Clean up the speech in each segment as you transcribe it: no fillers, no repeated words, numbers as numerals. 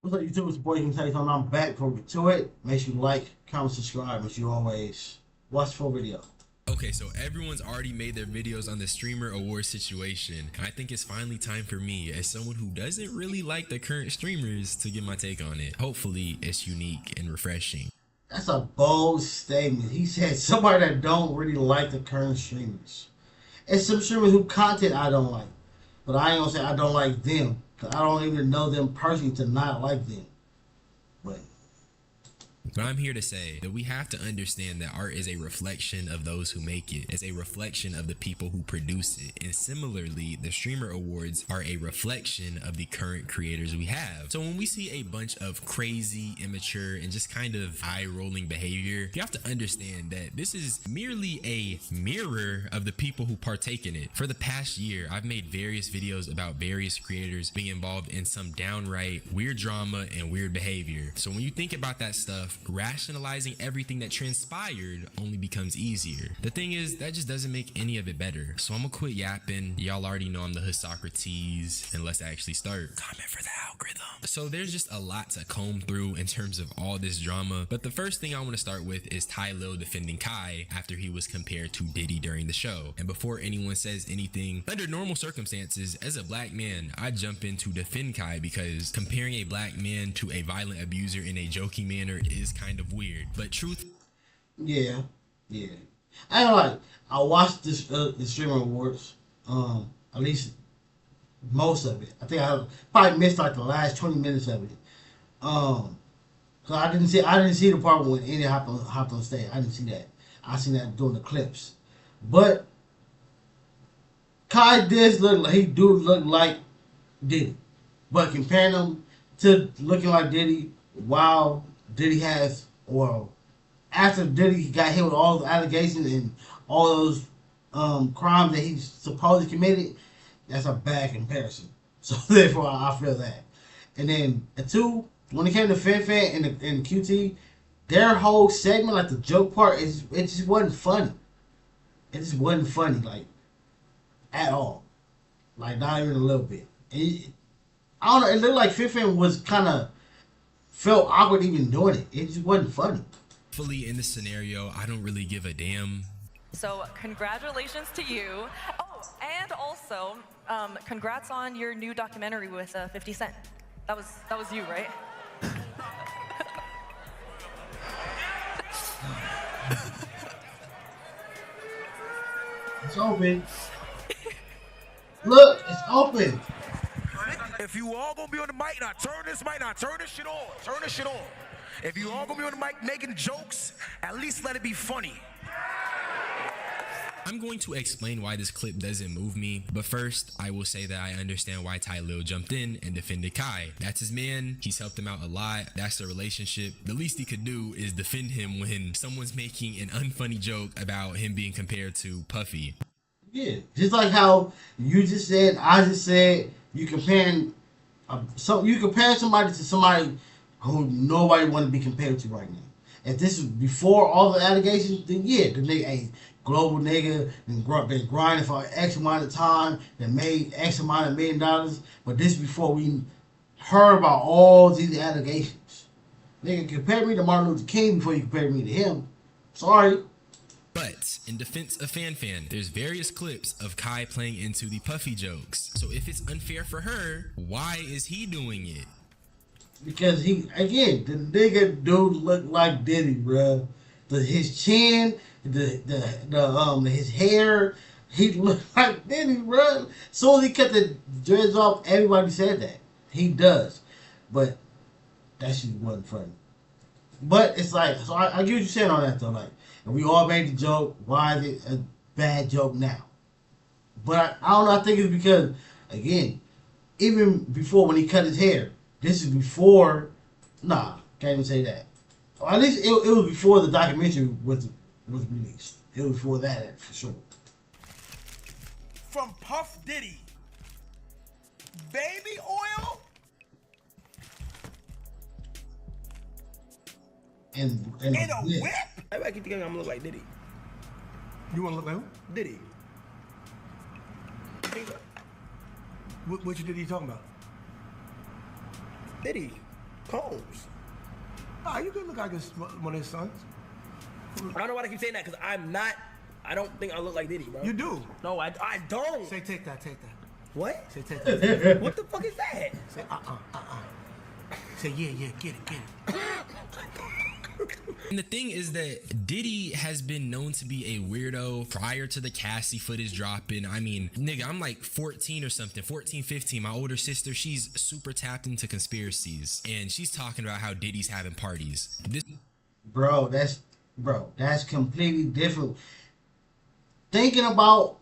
What's up, YouTube? It's your boy, King Tell you something. I'm back for to it. Make sure you like, comment, subscribe, as you always. Watch the full video. Okay, so everyone's already made their videos on the streamer award situation. I think it's finally time for me, as someone who doesn't really like the current streamers, to get my take on it. Hopefully, it's unique and refreshing. That's a bold statement. He said somebody that don't really like the current streamers. And some streamers who content I don't like. But I ain't gonna say I don't like them. Cause I don't even know them personally to not like them. But But I'm here to say that we have to understand that art is a reflection of those who make it. It's a reflection of the people who produce it. And similarly, the streamer awards are a reflection of the current creators we have. So when we see a bunch of crazy, immature, and just kind of eye-rolling behavior, you have to understand that this is merely a mirror of the people who partake in it. For the past year, I've made various videos about various creators being involved in some downright weird drama and weird behavior. So when you think about that stuff, rationalizing everything that transpired only becomes easier. The thing is, that just doesn't make any of it better. So I'm gonna quit yapping. Y'all already know I'm the Socrates, and let's actually start. Comment for the algorithm. So there's just a lot to comb through in terms of all this drama, but the first thing I want to start with is Ty Lil defending Kai after he was compared to Diddy during the show. And before anyone says anything, under normal circumstances, as a black man, I jump in to defend Kai because comparing a black man to a violent abuser in a joking manner is kind of weird. But truth, yeah. I ain't like I watched this the streamer awards. At least most of it. I think I probably missed like the last 20 minutes of it. So I didn't see the part when Andy hopped on stage. I didn't see that. I seen that during the clips. But Kai does look like look like Diddy. But comparing him to looking like Diddy, while Diddy has well after Diddy got hit with all the allegations and all those crimes that he supposedly committed, that's a bad comparison. So therefore, I feel that. And then two, when it came to Fan and QT, their whole segment, like the joke part, it just wasn't funny. It just wasn't funny, like at all, like not even a little bit. I don't know. It looked like Fan was kind of felt awkward even doing it. It just wasn't funny. fully in this scenario, I don't really give a damn. So congratulations to you. Oh, and also, congrats on your new documentary with 50 Cent. That was you, right? It's open. Look, it's open. If you all gonna be on the mic, now turn this shit on. Turn this shit on. If you all gonna be on the mic making jokes, at least let it be funny. I'm going to explain why this clip doesn't move me, but first, I will say that I understand why Ty Lil jumped in and defended Kai. That's his man, he's helped him out a lot, that's their relationship. The least he could do is defend him when someone's making an unfunny joke about him being compared to Puffy. Yeah, just like how you just said, I just said, you comparing somebody to somebody who nobody want to be compared to right now. If this is before all the allegations, then yeah, the nigga a global nigga and been grinding for X amount of time that made X amount of $1 million. But this before we heard about all these allegations. Nigga, compare me to Martin Luther King before you compare me to him. Sorry. But in defense of Fan, there's various clips of Kai playing into the Puffy jokes. So if it's unfair for her, why is he doing it? Because the nigga dude look like Diddy, bruh. His chin, his hair, he looked like Diddy, bruh. Soon as he cut the dreads off, everybody said that. He does. But that shit wasn't funny. But it's like, so I get what you're saying on that though. Like, if we all made the joke, why is it a bad joke now? But I don't know, I think it's because, again, even before when he cut his hair, this is before, can't even say that. Or at least it was before the documentary was released. It was before that, for sure. From Puff Diddy, baby oil. And In a whip? Everybody keep thinking I'm gonna look like Diddy. You want to look like who? Diddy. What you did he talking about? Diddy. Combs. Nah, you could look like one of his sons. I don't know why I keep saying that because I'm not. I don't think I look like Diddy, bro. You do. No, I don't. Say take that, take that. What? Say take that. What the fuck is that? Say Say yeah, get it. And the thing is that Diddy has been known to be a weirdo prior to the Cassie footage dropping. I mean, nigga, I'm like 14 or something, 14, 15. My older sister, she's super tapped into conspiracies. And she's talking about how Diddy's having parties. Bro, that's completely different. Thinking about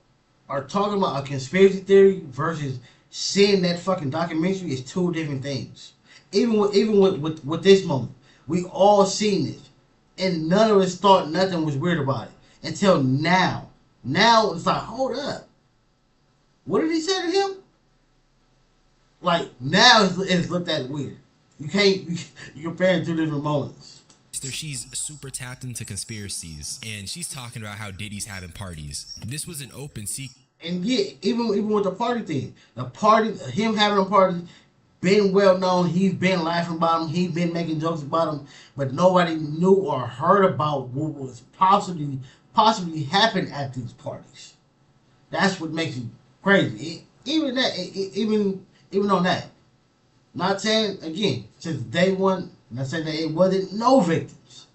or talking about a conspiracy theory versus seeing that fucking documentary is two different things. Even with this moment, we all seen it, and none of us thought nothing was weird about it until now. Now it's like, hold up, what did he say to him? Like now it's looked at weird. You comparing two different moments. She's super tapped into conspiracies, and she's talking about how Diddy's having parties. This was an open secret. And yeah, even with the party thing, him having a party, been well known. He's been laughing about him. He's been making jokes about him, but nobody knew or heard about what was possibly happened at these parties. That's what makes it crazy. Even on that. Not saying again since day one. Not saying that it wasn't no victims,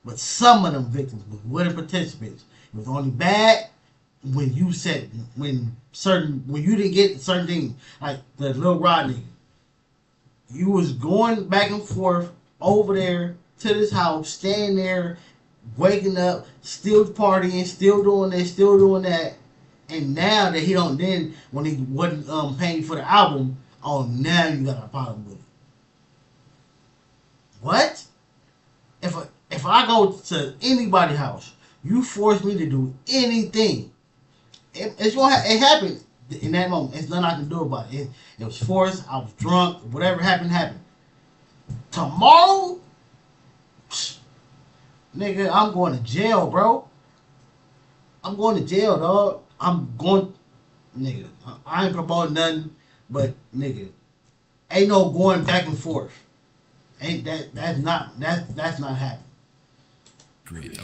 but some of them victims was willing participants. It was only bad when you didn't get certain things, like the Lil Rodney. You was going back and forth over there to this house, staying there, waking up, still partying, still doing this, still doing that, and now that he don't, then when he wasn't paying for the album, oh now you got a problem with it. What? If I go to anybody's house, you force me to do anything, it happened in that moment. There's nothing I can do about it. It was forced. I was drunk. Whatever happened. Tomorrow, nigga, I'm going to jail, bro. I'm going to jail, dog. Nigga. I ain't promoting nothing, but nigga, ain't no going back and forth. That's not happening.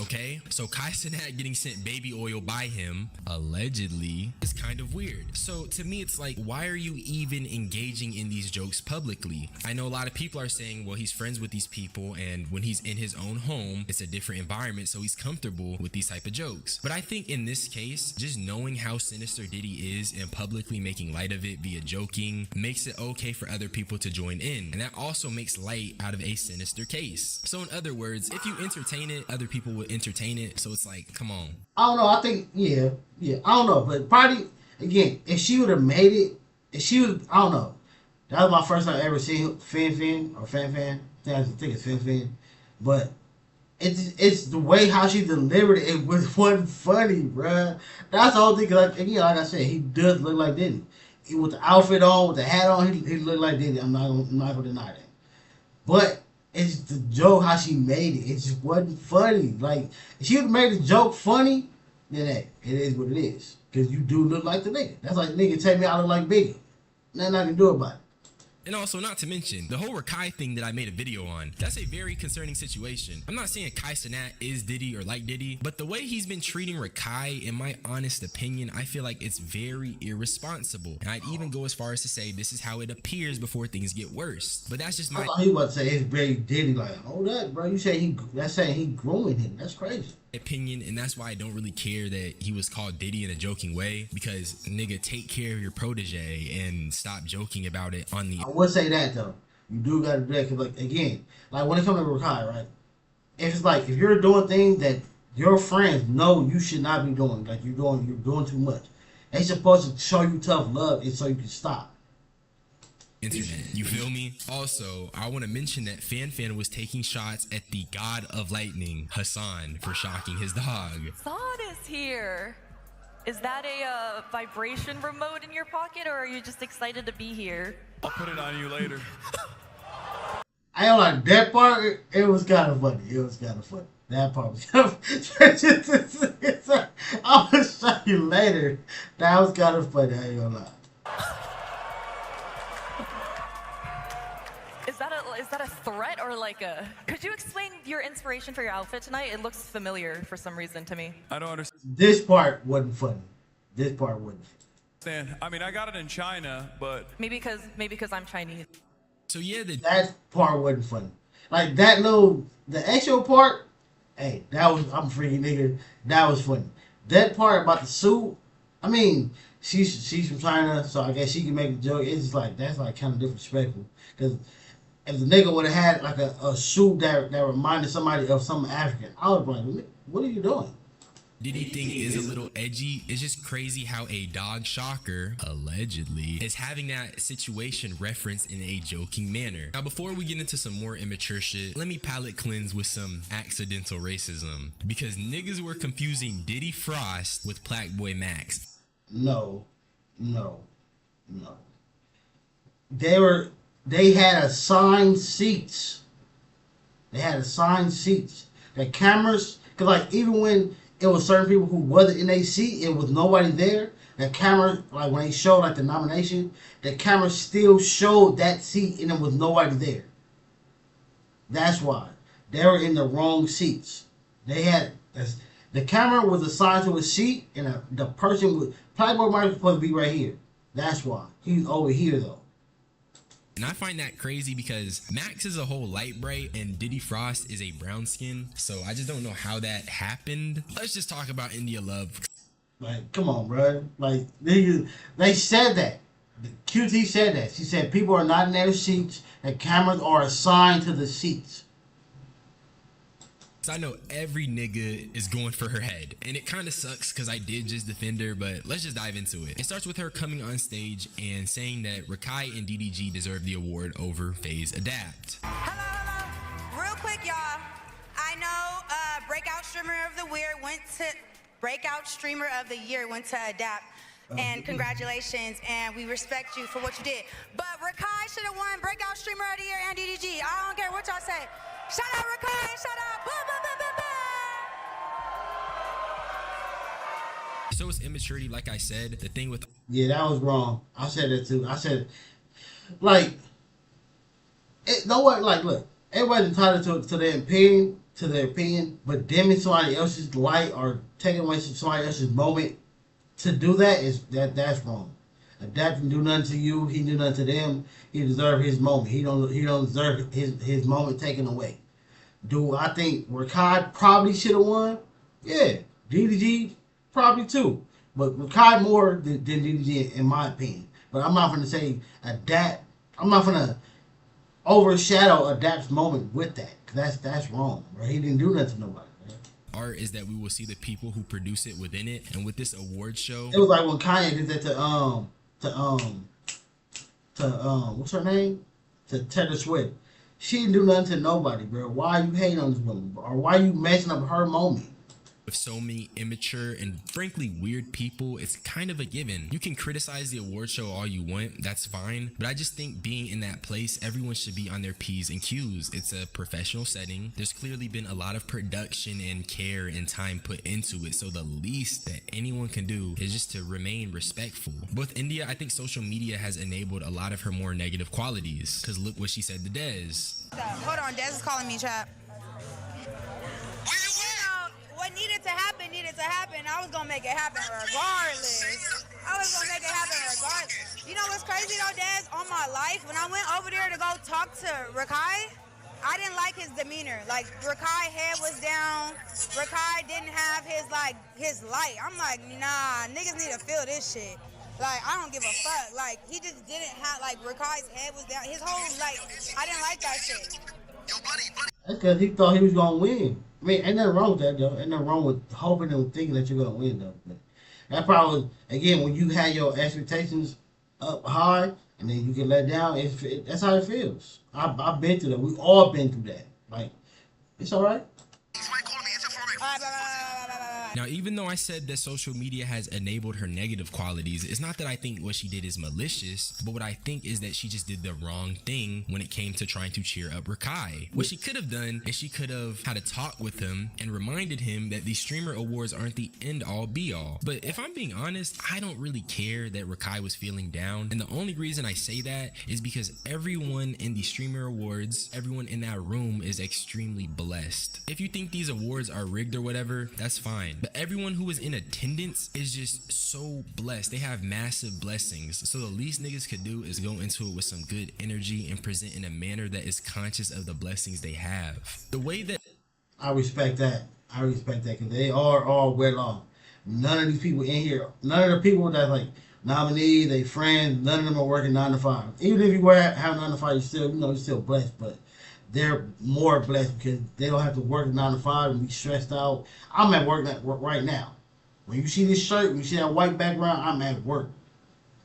Okay, so Kai Cenat getting sent baby oil by him, allegedly, is kind of weird. So to me, it's like, why are you even engaging in these jokes publicly? I know a lot of people are saying, well, he's friends with these people, and when he's in his own home, it's a different environment, so he's comfortable with these type of jokes. But I think in this case, just knowing how sinister Diddy is and publicly making light of it via joking makes it okay for other people to join in, and that also makes light out of a sinister case. So in other words, if you entertain it, other people will entertain it. So it's like, come on. I don't know. I think, yeah. I don't know. But probably, again, if she would have made it, I don't know. That was my first time ever seeing Fan. I think it's Fan. But it's the way how she delivered it. It wasn't funny, bruh. That's the whole thing. Like I said, he does look like Diddy. With the outfit on, with the hat on, he looked like Diddy. I'm not gonna deny that. But it's the joke how she made it. It just wasn't funny. Like, if she would have made the joke funny, then hey, it is what it is. Because you do look like the nigga. That's like nigga tell me I look like Biggie. Nothing I can do about it. And also, not to mention, the whole Rakai thing that I made a video on, that's a very concerning situation. I'm not saying Kai Cenat is Diddy or like Diddy, but the way he's been treating Rakai, in my honest opinion, I feel like it's very irresponsible. And I'd even go as far as to say this is how it appears before things get worse. But that's just my... I thought he was about to say it's very Diddy. Like, hold up, bro. You say that's saying he grooming him. That's crazy. Opinion, and that's why I don't really care that he was called Diddy in a joking way, because nigga, take care of your protege and stop joking about it on the... I would say that though, you do gotta do that, cause like again, like when it comes to Rakai, right? If you're doing things that your friends know you should not be doing, like you're doing too much, they supposed to show you tough love and so you can stop. Internet, you feel me? Also, I want to mention that Fan was taking shots at the god of lightning, Hassan, for shocking his dog. Zod is here. Is that a vibration remote in your pocket, or are you just excited to be here? I'll put it on you later. I don't like that part. It was kind of funny. That part was kind of funny. I'm gonna show you later. That was kind of funny. I ain't gonna lie. Is that is that a threat or like a? Could you explain your inspiration for your outfit tonight? It looks familiar for some reason to me. I don't understand. This part wasn't funny. This part wasn't. I mean, I got it in China, but Maybe because I'm Chinese. So yeah, That part wasn't funny. Like that little, the actual part, hey, that was, I'm a freaky nigga. That was funny. That part about the suit, I mean, she's from China, so I guess she can make a joke. It's just like, that's like kind of disrespectful. Because if the nigga would have had like a suit that reminded somebody of something African, I would be like, what are you doing? Diddy thing is a little edgy. It's just crazy how a dog shocker, allegedly, is having that situation referenced in a joking manner. Now, before we get into some more immature shit, let me palate cleanse with some accidental racism. Because niggas were confusing Diddy Frost with Black Boy Max. No. They had assigned seats. The cameras, cause like even when it was certain people who wasn't in a seat, it was nobody there. The camera, like when they showed like the nomination, the camera still showed that seat and there was nobody there. That's why. They were in the wrong seats. The camera was assigned to a seat and the person was, Playboy Mike was supposed to be right here. That's why. He's over here though. And I find that crazy because Max is a whole light bright and Diddy Frost is a brown skin. So I just don't know how that happened. Let's just talk about India Love. Like, come on, bro. Like, they said that. The QT said that. She said people are not in their seats and cameras are assigned to the seats. I know every nigga is going for her head, and it kind of sucks because I did just defend her, but let's just dive into it. It starts with her coming on stage and saying that Rakai and DDG deserve the award over FaZe Adapt. Hello. Real quick, y'all. I know Breakout Streamer of the Year went to Adapt. And congratulations, and we respect you for what you did. But Rakai should have won Breakout Streamer of the Year and DDG. I don't care what y'all say. Shout out Rakai, shout out boom, boom, boom, boom, boom. So it's immaturity, like I said. The thing with Yeah, that was wrong. I said that too. I said, like, look, everybody's entitled to their opinion, but dimming somebody else's light or taking away somebody else's moment to do that's wrong. Adapt didn't do nothing to you. He did nothing to them. He deserved his moment. He don't deserve his moment taken away. Do I think Rakai probably should have won? Yeah. DDG probably too. But Rakai more than DDG in my opinion. But I'm not going to say Adapt. I'm not going to overshadow Adapt's moment with that. Cause that's wrong. Right? He didn't do nothing to nobody. Right? art is that we will see the people who produce it within it. And with this award show, it was like when Kanye did that to what's her name? To Taylor Swift. She didn't do nothing to nobody, bro. Why are you hating on this woman? Or why are you messing up her moment? with so many immature and frankly weird people, it's kind of a given. You can criticize the award show all you want, that's fine, but I just think being in that place, everyone should be on their P's and Q's. It's a professional setting. There's clearly been a lot of production and care and time put into it, so the least that anyone can do is just to remain respectful. With India, I think social media has enabled a lot of her more negative qualities, because look what she said to Dez. Hold on, Dez is calling me, chat. What needed to happen. I was gonna make it happen regardless. You know what's crazy though, Dez? On my life, when I went over there to go talk to Rakai, I didn't like his demeanor. Like, Rakai head was down. Rakai didn't have his light. I'm like, nah, niggas need to feel this shit. Like, I don't give a fuck. Like, he just didn't have, like, Rakai's head was down. His whole, like, I didn't like that shit. That's because he thought he was gonna win. I mean, ain't nothing wrong with that, though. Ain't nothing wrong with hoping and thinking that you're going to win, though. But that probably, again, when you had your expectations up high and then you get let down, that's how it feels. I've been through that. We've all been through that. Like, it's all right. All right, bye. Now, even though I said that social media has enabled her negative qualities, it's not that I think what she did is malicious, but what I think is that she just did the wrong thing when it came to trying to cheer up Rakai. What she could have done is she could have had a talk with him and reminded him that the streamer awards aren't the end all be all. But if I'm being honest, I don't really care that Rakai was feeling down. And the only reason I say that is because everyone in the streamer awards, everyone in that room is extremely blessed. If you think these awards are rigged or whatever, that's fine. But everyone who was in attendance is just so blessed. They have massive blessings. So the least niggas could do is go into it with some good energy and present in a manner that is conscious of the blessings they have. The way that I respect that. I respect that because they are all well off. None of these people in here, none of the people that like nominees, they friends, none of them are working 9 to 5. Even if you have 9 to 5, you're still blessed, but they're more blessed because they don't have to work 9 to 5 and be stressed out. I'm at work right now. When you see this shirt, when you see that white background, I'm at work.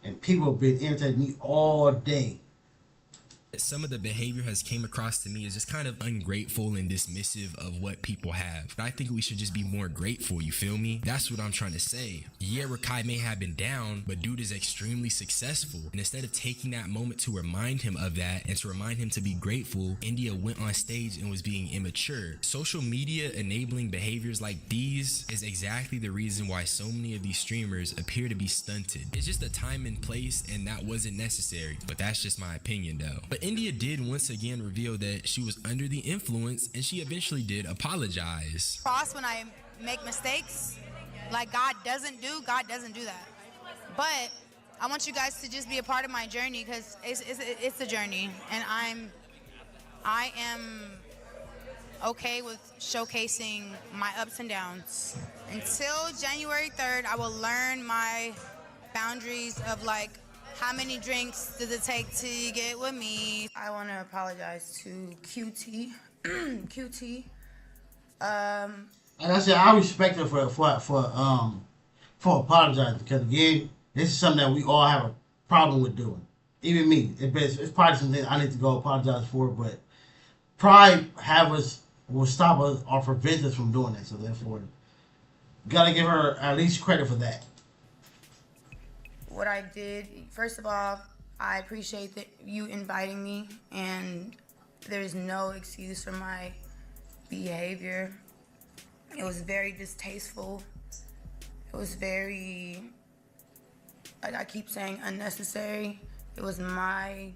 And people have been irritating me all day. some of the behavior has came across to me as just kind of ungrateful and dismissive of what people have. But I think we should just be more grateful, you feel me? That's what I'm trying to say. Yeah, Rakai may have been down, but dude is extremely successful. And instead of taking that moment to remind him of that and to remind him to be grateful, India went on stage and was being immature. Social media enabling behaviors like these is exactly the reason why so many of these streamers appear to be stunted. It's just a time and place, and that wasn't necessary. But that's just my opinion though. But India did once again reveal that she was under the influence, and she eventually did apologize. Cross when I make mistakes, like God doesn't do that. But I want you guys to just be a part of my journey, because it's a journey, and I am okay with showcasing my ups and downs. Until January 3rd, I will learn my boundaries of like, how many drinks does it take to get with me? I want to apologize to QT. QT. And I said I respect her for apologizing, because again, this is something that we all have a problem with doing. Even me. It's probably something I need to go apologize for, but pride will stop us or prevent us from doing that. So therefore, gotta give her at least credit for that. What I did, first of all, I appreciate that you inviting me, and there's no excuse for my behavior. It was very distasteful. It was very, like I keep saying, unnecessary. It was my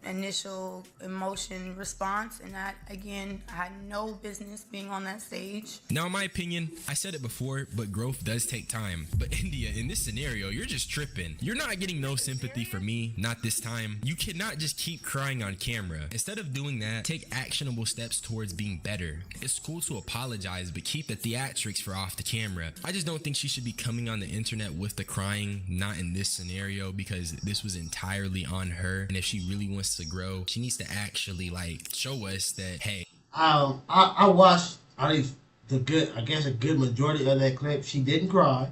initial emotion response, and that, again, I had no business being on that stage. Now, in my opinion, I said it before, but growth does take time. But India, in this scenario, you're just tripping. You're not getting no sympathy from me, not this time. You cannot just keep crying on camera. Instead of doing that, take actionable steps towards being better. It's cool to apologize, but keep the theatrics for off the camera. I just don't think she should be coming on the internet with the crying, not in this scenario, because this was entirely on her. And if she really wants to grow, she needs to actually like show us that, hey. I watched at least a good majority of that clip. She didn't cry.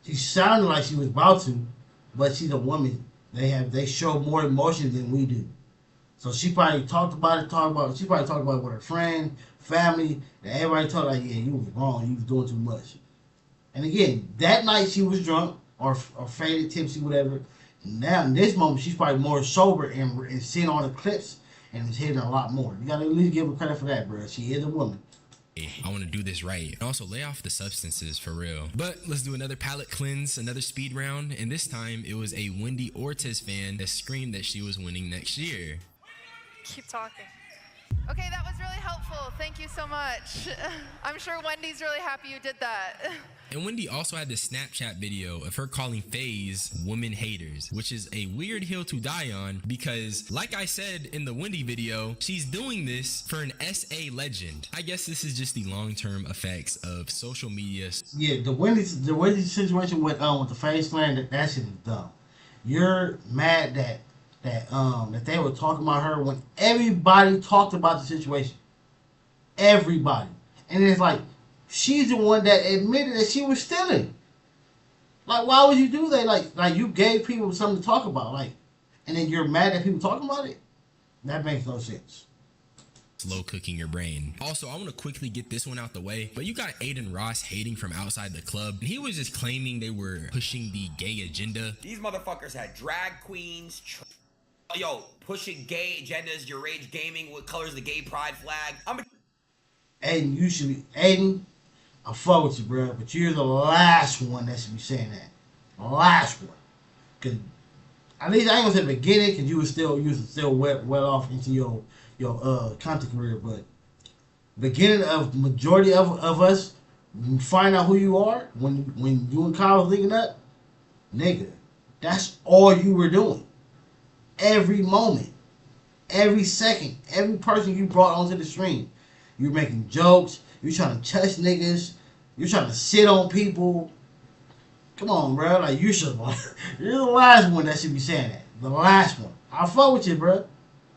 She sounded like she was about to, but she's a woman. They show more emotion than we do. So she probably talked about it. She probably talked about it with her friend, family, and everybody told her, like, yeah, you was wrong. You was doing too much. And again, that night she was drunk or faded, tipsy, whatever. Now, in this moment, she's probably more sober and seeing all the clips and is hitting a lot more. You gotta at least give her credit for that, bro. She is a woman. I want to do this right. And also lay off the substances for real. But let's do another palate cleanse, another speed round. And this time it was a Wendy Ortiz fan that screamed that she was winning next year. Keep talking. Okay, that was really helpful. Thank you so much. I'm sure Wendy's really happy you did that. And Wendy also had this Snapchat video of her calling FaZe women haters, which is a weird hill to die on because, like I said in the Wendy video, she's doing this for an SA legend. I guess this is just the long-term effects of social media. Yeah, the Wendy situation with the FaZe clan, that shit is dumb. You're mad that they were talking about her when everybody talked about the situation. Everybody. And it's like, she's the one that admitted that she was stealing. Like, why would you do that? Like you gave people something to talk about, like, and then you're mad at people talking about it? That makes no sense. slow cooking your brain. Also, I want to quickly get this one out the way, but you got Aiden Ross hating from outside the club. He was just claiming they were pushing the gay agenda. These motherfuckers had drag queens, pushing gay agendas, your rage gaming, what colors the gay pride flag. Aiden, you should be, Aiden, I fuck with you, bro, but you're the last one that should be saying that. The last one. Cause at least I ain't gonna say beginning, cause you was still well off into your content career, but beginning of majority of us find out who you are when you and Kyle was linking up, nigga, that's all you were doing. Every moment, every second, every person you brought onto the stream, you were making jokes, you trying to touch niggas, you trying to sit on people. Come on, bro. Like, you're the last one that should be saying that. The last one. I fuck with you, bro.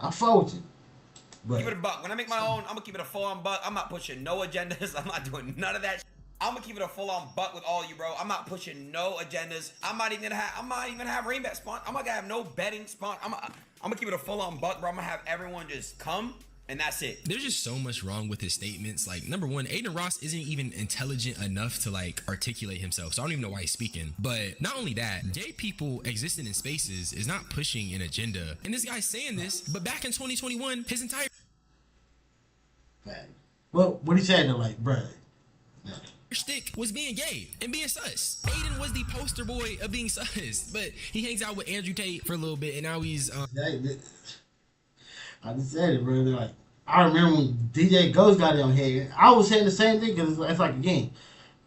I fuck with you. But keep it a buck. When I make my own, I'm gonna keep it a full-on buck. I'm not pushing no agendas. I'm not doing none of that. I'm gonna keep it a full-on buck with all you, bro. I'm not pushing no agendas. I'm not even gonna have rain bet spawn. I'm not gonna have no betting spawn. I'm gonna keep it a full-on buck, bro. I'm gonna have everyone just come. And that's it. There's just so much wrong with his statements. Like, number one, Aiden Ross isn't even intelligent enough to like articulate himself. So I don't even know why he's speaking. But not only that, gay people existing in spaces is not pushing an agenda. And this guy's saying this, but back in 2021, his entire well, what he said to like, bruh, shtick was being gay and being sus. Aiden was the poster boy of being sus, but he hangs out with Andrew Tate for a little bit, and now he's I just said it, bro. Like, I remember when DJ Ghost got it on here, I was saying the same thing, because it's like, again,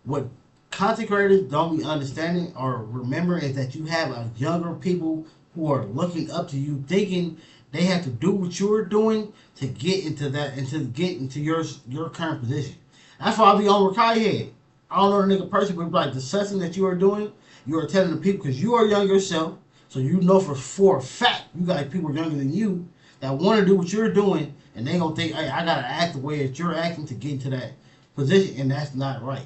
what content creators don't be understanding or remember is that you have a younger people who are looking up to you, thinking they have to do what you're doing to get into that, and to get into your current position. That's why I be on Rakai head. I don't know the nigga person, but like the sussing that you are doing, you are telling the people, because you are young yourself, so you know for a fact you got people younger than you that want to do what you're doing, and they gonna think, hey, I gotta act the way that you're acting to get into that position, and that's not right.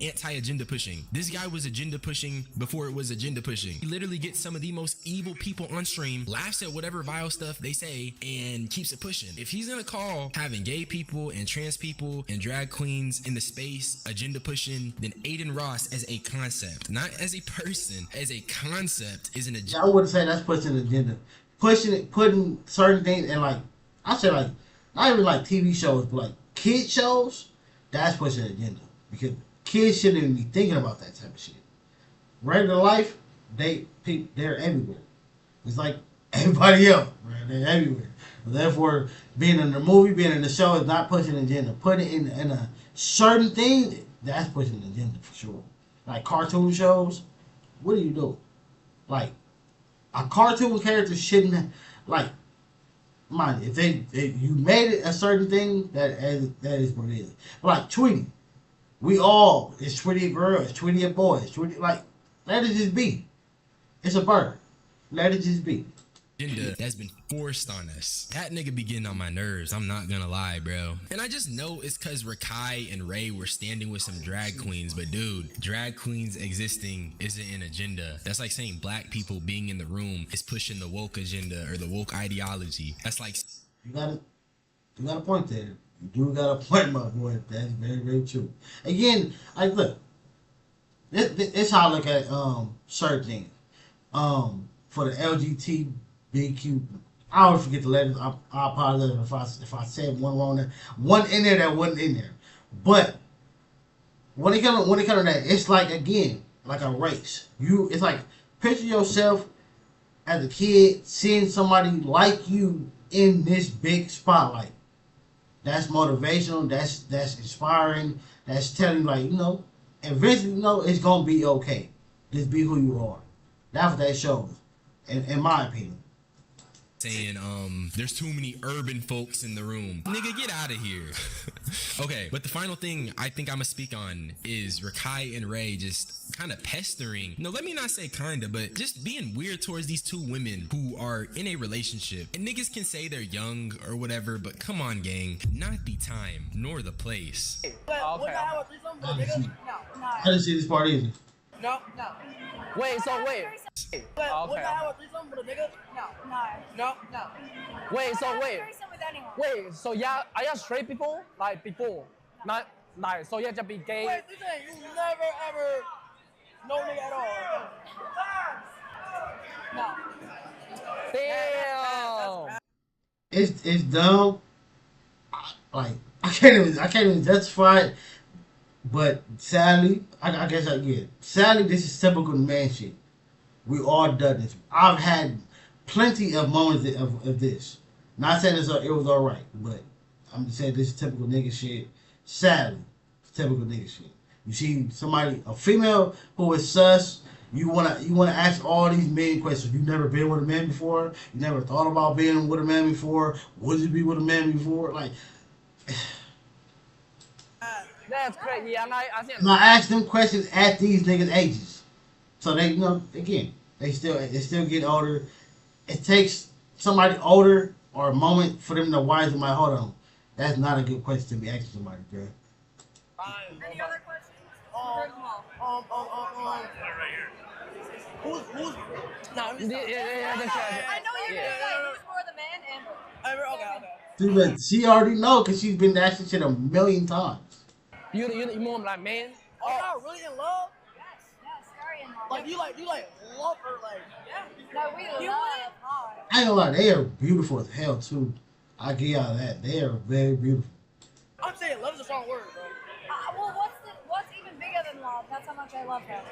Anti-agenda pushing. This guy was agenda pushing before it was agenda pushing. He literally gets some of the most evil people on stream, laughs at whatever vile stuff they say, and keeps it pushing. If he's gonna call having gay people and trans people and drag queens in the space agenda pushing, then Aiden Ross as a concept, not as a person, as a concept, is an agenda. I wouldn't say that's pushing an agenda. Putting certain things in, like, I say, like, not even like TV shows, but like kid shows, that's pushing an agenda, because kids shouldn't even be thinking about that type of shit. Regular life, they're everywhere. It's like everybody else, man. They're everywhere. Therefore, being in the movie, being in the show is not pushing an agenda. Putting it in a certain thing, that's pushing an agenda for sure. Like cartoon shows, what do you do? Like, a cartoon character shouldn't, like, mind if you made it a certain thing, that is what it is. But like Tweety, is Tweety a girl? Is Tweety a boy? Is Tweety, like, let it just be. It's a bird. Let it just be. Agenda that's been forced on us. That nigga be getting on my nerves. I'm not gonna lie, bro. And I just know it's because Rakai and Ray were standing with some drag queens. But dude, drag queens existing isn't an agenda. That's like saying black people being in the room is pushing the woke agenda or the woke ideology. That's like, you got a point there. You do got a point, my boy. That's very, very true. Again, like, look, this how I look at certain things. For the LGBTQ, I always forget the letters. I apologize if I said one wrong there. One in there that wasn't in there. But when it comes to that, it's like, again, like a race. It's like, picture yourself as a kid seeing somebody like you in this big spotlight. That's motivational. That's inspiring. That's telling you, like, eventually, it's gonna be okay. Just be who you are. That's what that shows, in my opinion. saying, there's too many urban folks in the room. Nigga, get out of here. Okay, but the final thing I think I'm gonna speak on is Rakai and Ray just kind of pestering. No, let me not say kinda, but just being weird towards these two women who are in a relationship. And niggas can say they're young or whatever, but come on, gang. Not the time, nor the place. I didn't see this part either. No. Wait, so wait. Wait. Wait, so wait. Wait, so yeah, are you straight people? Like before, not like so you have to be gay. Wait, this ain't you never ever no nigga at all. No. Damn. It's dumb. Like I can't even justify it. But sadly, I guess sadly this is typical man shit. We all done this. I've had plenty of moments of this. Not saying it was alright, but I'm just saying this is typical nigga shit. Sadly, it's typical nigga shit. You see somebody, a female who is sus, you wanna ask all these million questions. You never been with a man before. You never thought about being with a man before. Would you be with a man before? Like, That's crazy. And I think. and I ask them questions at these niggas' ages, so they again they still get older. It takes somebody older or a moment for them to wise them like, hold on, that's not a good question to be asking somebody, girl. Any other questions? Who's no, I'm just Yeah, that's right. I know you're gonna say who's more the man and okay. She already know because she's been asking shit a million times. You more like man. Oh, y'all really in love? yes, very in love. Like you love her like. No, we love hard. I ain't gonna lie, they are beautiful as hell too. I give y'all that. They are very beautiful. I'm saying love is a strong word, bro. Well, what's even bigger than love? That's how much I love her.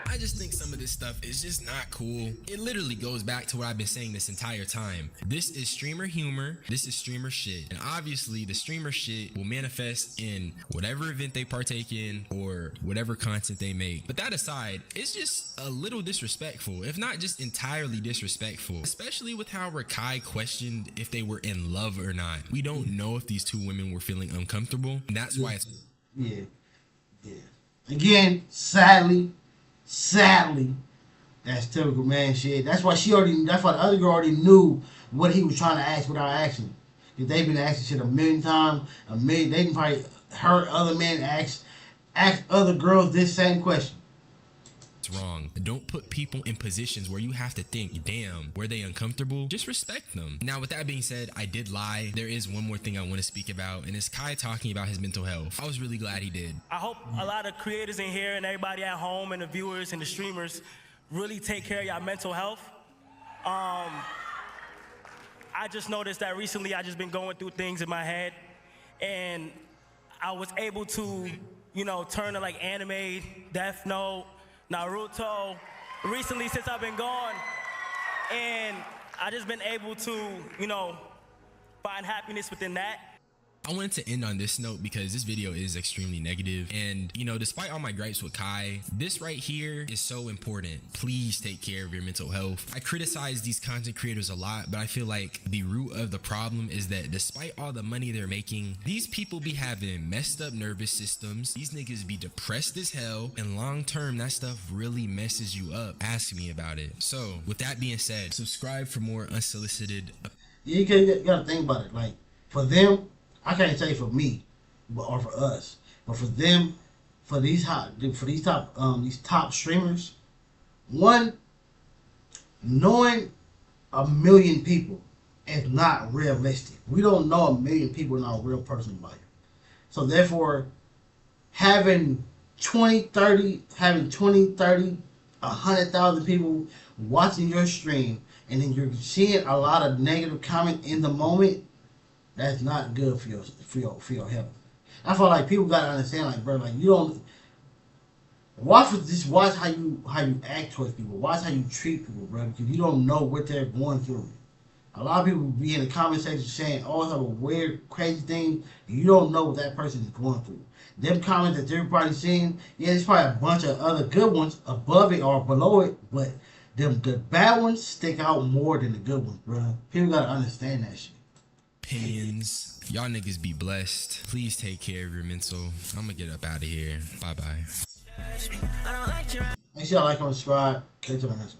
I just think some of this stuff is just not cool. It literally goes back to what I've been saying this entire time. This is streamer humor. This is streamer shit. And obviously the streamer shit will manifest in whatever event they partake in or whatever content they make. But that aside, it's just a little disrespectful, if not just entirely disrespectful, especially with how Rakai questioned if they were in love or not. We don't know if these two women were feeling uncomfortable. And that's why it's... Yeah. Again, sadly, that's typical man shit. That's why the other girl already knew what he was trying to ask without asking. If they've been asking shit a million times, they can probably heard other men ask other girls this same question. It's wrong. Don't put people in positions where you have to think, damn, were they uncomfortable? Just respect them. Now, with that being said, I did lie. There is one more thing I want to speak about, and it's Kai talking about his mental health. I was really glad he did. I hope a lot of creators in here and everybody at home and the viewers and the streamers really take care of your mental health. I just noticed that recently I just been going through things in my head, and I was able to, turn to like anime, Death Note, Naruto, recently since I've been gone, and I just been able to, find happiness within that. I wanted to end on this note because this video is extremely negative, and despite all my gripes with Kai, this right here is so important. Please take care of your mental health. I criticize these content creators a lot, but I feel like the root of the problem is that despite all the money they're making, these people be having messed up nervous systems. These niggas be depressed as hell, and long term that stuff really messes you up. Ask me about it. So with that being said, subscribe for more unsolicited. You gotta think about it. Like, for them, I can't say for me, or for us, but for them, for these top streamers, one, knowing a million people is not realistic. We don't know a million people in our real personal life. So therefore, having 20, 30, 100,000 people watching your stream, and then you're seeing a lot of negative comment in the moment, that's not good for your health. I feel like people gotta understand, like, bro, like, you don't watch how you act towards people. Watch how you treat people, bro, because you don't know what they're going through. A lot of people be in the comment section saying all type of weird, crazy things, and you don't know what that person is going through. Them comments that they're probably seeing, yeah, there's probably a bunch of other good ones above it or below it, but the bad ones stick out more than the good ones, bro. People gotta understand that shit. Opinions. Y'all niggas be blessed. Please take care of your mental. I'm gonna get up out of here. Bye bye. Make sure y'all like and subscribe. Catch you on the next one.